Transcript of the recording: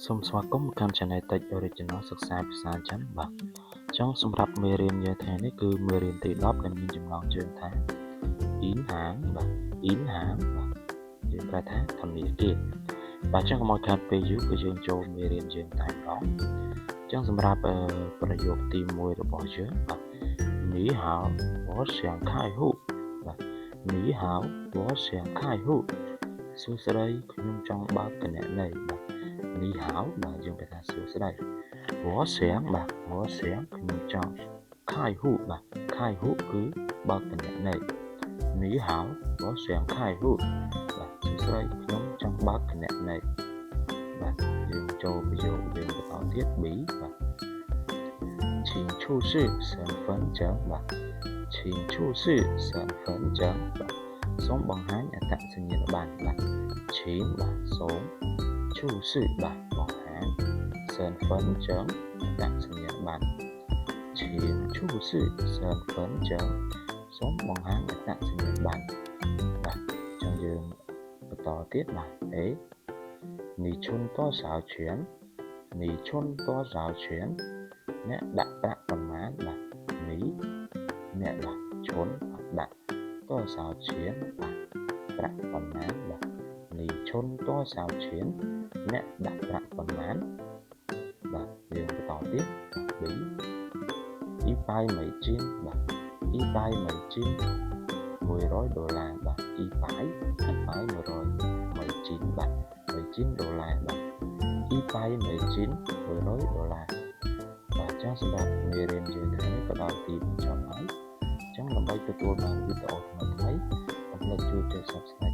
សូមស្វាគមន៍មកកាន់ Channel Tech Original សិក្សាភាសាចិនបាទអញ្ចឹងសម្រាប់មេរៀនយើងថ្ងៃនេះគឺមេរៀនទី10ដែលមានចំណងជើងថាអ៊ីនហាងបាទអ៊ីនហាងបាទយើងប្រែថាធនាគារបាទអញ្ចឹងកុំឲ្យខាតពេលយូរគឺយើងចូលមេរៀនយើងតែម្ដងអញ្ចឹងសម្រាប់ប្រយោគទី1របស់យើងបាទ你好我想开户បាទ你好我想开户សួស្តីខ្ញុំចង់បើកគណនីបាទនីហៅបាទយើងប្រែថាសួស្តីវ៉សៀងបាទវ៉សៀងខ្ញុំចង់ខាយហ៊ូបាទខាយហ៊ូគឺបើកគណនីនីហៅវ៉សៀងខាយហ៊ូបាទសួស្តីខ្ញុំចង់បើកគណនីបាទយើងចូលប្រយោគយើងបន្តទៀត B បាទ请出示身份证បាទ请出示身份证បាទសូមបង្ហាញអត្តសញ្ញាណប័ណ្ណបាទឈីនបាទសូមឈូសឺបាទបង្ហាញសិនហ្វិនចឹងអត្តសញ្ញាណប័ណ្ណឈីនឈូសឺសិនហ្វិនចឹងសូមបង្ហាញអត្តសញ្ញាណប័ណ្ណបាទចឹងយើងបន្តទៀតបាទអេនីឈុនតសោឈៀននីឈុនតសោឈៀនអ្នកដាក់ប្រាក់ប្រមាណបាទនេះអ្នកដាក់ឈុនដាក់តសោឈៀនបាទប្រាក់ប្រមាណបាទនីឈុនតសោឈៀនអ្នកដាក់ប្រាក់ប្រមាណបាទយើងបន្តទៀត2អ៊ីប៉ៃមីជីនបាទអ៊ីប៉ៃមីជីន$100បាទអ៊ីប៉ៃ100មីជីនបាទមីជីនដុល្លារបាទអ៊ីប៉ៃមីជីន$100បាទចាស់សម្រាប់មេរៀនយើងថ្ងៃនេះក៏ដល់ទីបញ្ចប់ហើយអញ្ចឹងដើម្បីទទួលបានវីដេអូថ្មីៗកុំភ្លេចជួយចុច Subscribe